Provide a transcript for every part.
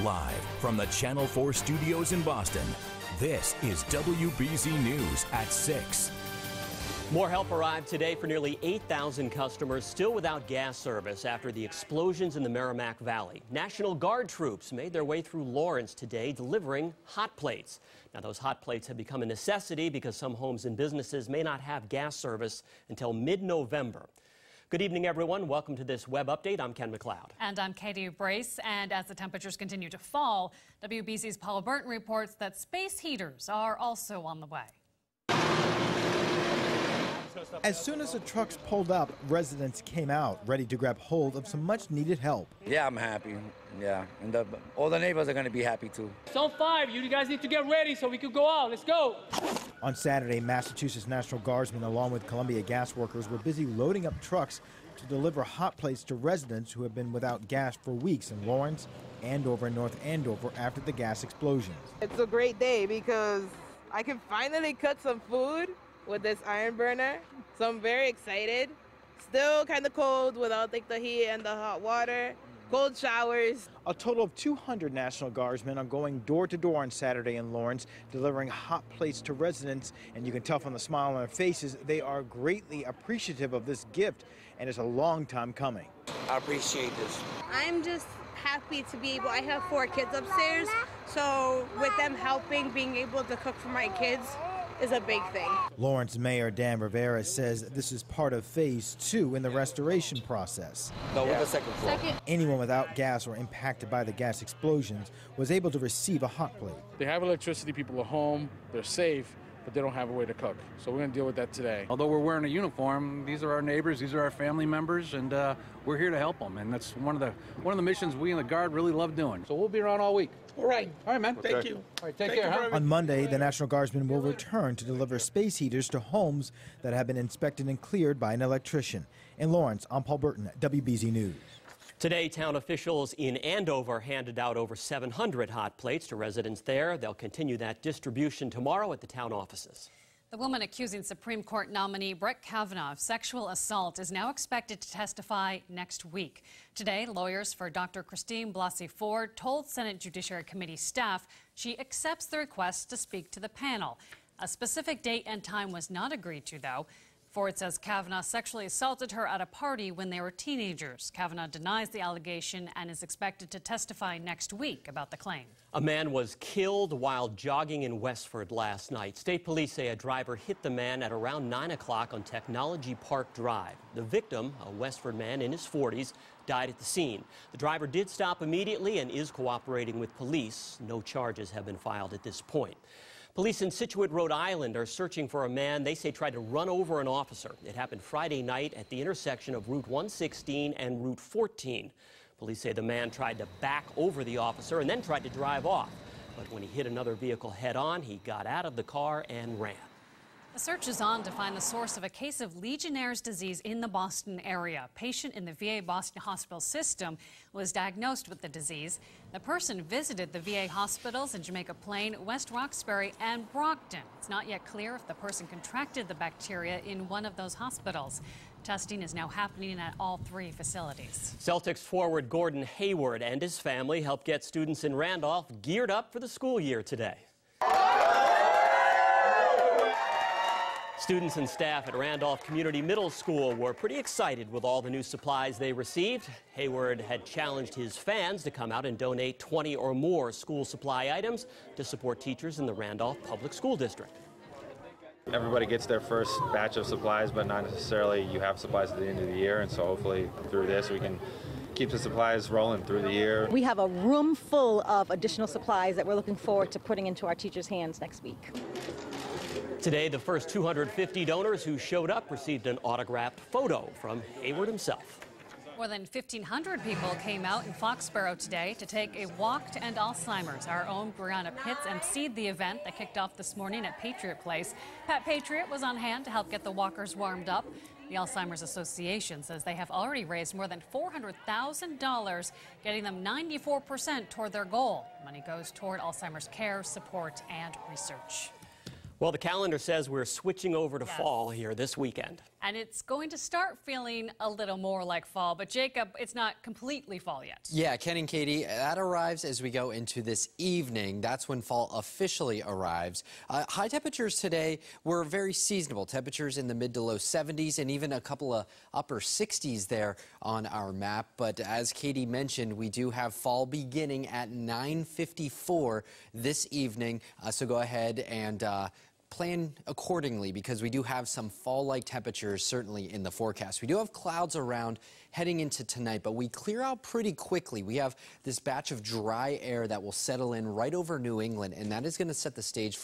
Live from the Channel 4 studios in Boston, this is WBZ News at 6. More help arrived today for nearly 8,000 customers still without gas service after the explosions in the Merrimack Valley. National Guard troops made their way through Lawrence today delivering hot plates. Now, those hot plates have become a necessity because some homes and businesses may not have gas service until mid-November. Good evening, everyone. Welcome to this web update. I'm Ken MacLeod. And I'm Katie Brace. And as the temperatures continue to fall, WBZ's Paul Burton reports that space heaters are also on the way. As soon as the trucks pulled up, residents came out, ready to grab hold of some much-needed help. Yeah, I'm happy. Yeah, and all the neighbors are going to be happy, too. It's on 5. You guys need to get ready so we could go out. Let's go. On Saturday, Massachusetts National Guardsmen, along with Columbia gas workers, were busy loading up trucks to deliver hot plates to residents who have been without gas for weeks in Lawrence, Andover, and North Andover after the gas explosions. It's a great day because I can finally cook some food with this iron burner, so I'm very excited. Still kind of cold without the heat and the hot water. Cold showers. A total of 200 National Guardsmen are going door to door on Saturday in Lawrence, delivering hot plates to residents, and you can tell from the smile on their faces they are greatly appreciative of this gift, and it's a long time coming. I appreciate this. I'm just happy to be able, I have 4 kids upstairs, so with them helping, being able to cook for my kids is a big thing. Lawrence Mayor Dan Rivera says this is part of phase 2 in the restoration process. No, with the second floor. Anyone without gas or impacted by the gas explosions was able to receive a hot plate. They have electricity, people are home, they're safe, but they don't have a way to cook. So we're going to deal with that today. Although we're wearing a uniform, these are our neighbors, these are our family members, and we're here to help them. And that's one of the missions we in the Guard really love doing. So we'll be around all week. All right, man. okay. Thank you. All right, take care. Huh? On Monday, the National Guardsmen will return to deliver space heaters to homes that have been inspected and cleared by an electrician. In Lawrence, I'm Paul Burton, WBZ News. Today, town officials in Andover handed out over 700 hot plates to residents there. They'll continue that distribution tomorrow at the town offices. The woman accusing Supreme Court nominee Brett Kavanaugh of sexual assault is now expected to testify next week. Today, lawyers for Dr. Christine Blasey Ford told Senate Judiciary Committee staff she accepts the request to speak to the panel. A specific date and time was not agreed to, though. Ford says Kavanaugh sexually assaulted her at a party when they were teenagers. Kavanaugh denies the allegation and is expected to testify next week about the claim. A man was killed while jogging in Westford last night. State police say a driver hit the man at around 9 o'clock on Technology Park Drive. The victim, a Westford man in his 40s, died at the scene. The driver did stop immediately and is cooperating with police. No charges have been filed at this point. Police in Scituate, Rhode Island are searching for a man they say tried to run over an officer. It happened Friday night at the intersection of Route 116 and Route 14. Police say the man tried to back over the officer and then tried to drive off. But when he hit another vehicle head-on, he got out of the car and ran. The search is on to find the source of a case of Legionnaires' disease in the Boston area. A patient in the VA Boston hospital system was diagnosed with the disease. The person visited the VA hospitals in Jamaica Plain, West Roxbury, and Brockton. It's not yet clear if the person contracted the bacteria in one of those hospitals. Testing is now happening at all 3 facilities. Celtics forward Gordon Hayward and his family helped get students in Randolph geared up for the school year today. Students and staff at Randolph Community Middle School were pretty excited with all the new supplies they received. Hayward had challenged his fans to come out and donate 20 or more school supply items to support teachers in the Randolph Public School District. Everybody gets their first batch of supplies, but not necessarily you have supplies at the end of the year, and so hopefully through this we can keep the supplies rolling through the year. We have a room full of additional supplies that we're looking forward to putting into our teachers' hands next week. Today, the first 250 donors who showed up received an autographed photo from Hayward himself. More than 1,500 people came out in Foxborough today to take a walk to end Alzheimer's. Our own Brianna Pitts emceed the event that kicked off this morning at Patriot Place. Pat Patriot was on hand to help get the walkers warmed up. The Alzheimer's Association says they have already raised more than $400,000, getting them 94% toward their goal. Money goes toward Alzheimer's care, support, and research. Well, the calendar says we're switching over to fall here this weekend. And it's going to start feeling a little more like fall. But Jacob, it's not completely fall yet. Yeah, Ken and Katie, that arrives as we go into this evening. That's when fall officially arrives. High temperatures today were very seasonable. Temperatures in the mid to low 70s and even a couple of upper 60s there on our map. But as Katie mentioned, we do have fall beginning at 9:54 this evening. So go ahead and plan accordingly, because we do have some fall-like temperatures certainly in the forecast. We do have clouds around heading into tonight, but we clear out pretty quickly. We have this batch of dry air that will settle in right over New England, and that is going to set the stage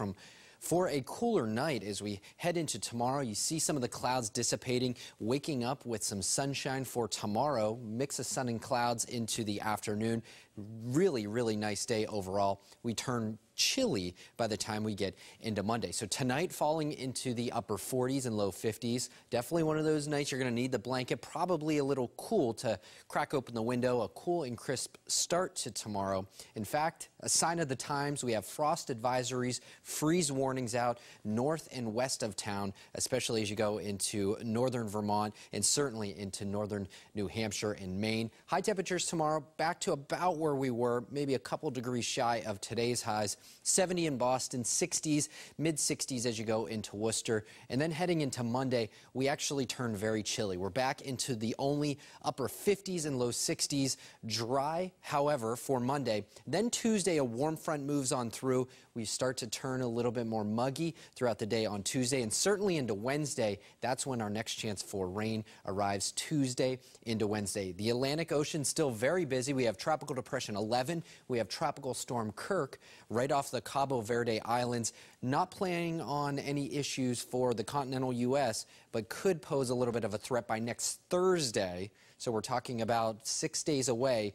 for a cooler night as we head into tomorrow. You see some of the clouds dissipating, waking up with some sunshine for tomorrow. Mix of sun and clouds into the afternoon. Really, really nice day overall. We turn chilly by the time we get into Monday. So tonight falling into the upper 40s and low 50s. Definitely one of those nights you're going to need the blanket, probably a little cool to crack open the window. A cool and crisp start to tomorrow. In fact, a sign of the times, we have frost advisories, freeze warnings out north and west of town, especially as you go into northern Vermont and certainly into northern New Hampshire and Maine. High temperatures tomorrow back to about where we were, maybe a couple degrees shy of today's highs. 70 in Boston, 60s, mid-60s as you go into Worcester. And then heading into Monday, we actually turn very chilly. We're back into the only upper 50s and low 60s. Dry, however, for Monday. Then Tuesday, a warm front moves on through. We start to turn a little bit more muggy throughout the day on Tuesday, and certainly into Wednesday. That's when our next chance for rain arrives, Tuesday into Wednesday. The Atlantic Ocean still very busy. We have Tropical Depression 11. We have Tropical Storm Kirk right off the Cabo Verde Islands. Not planning on any issues for the continental U.S., but could pose a little bit of a threat by next Thursday. So we're talking about 6 days away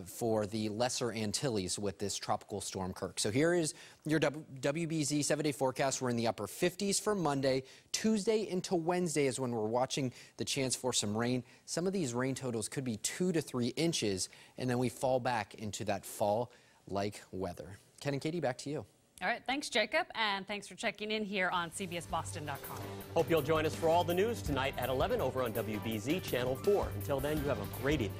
for the Lesser Antilles with this Tropical Storm Kirk. So here is your WBZ 7-day forecast. We're in the upper 50s for Monday. Tuesday into Wednesday is when we're watching the chance for some rain. Some of these rain totals could be 2 to 3 inches, and then we fall back into that fall-like weather. Ken and Katie, back to you. All right, thanks, Jacob, and thanks for checking in here on CBSBoston.com. Hope you'll join us for all the news tonight at 11 over on WBZ Channel 4. Until then, you have a great evening.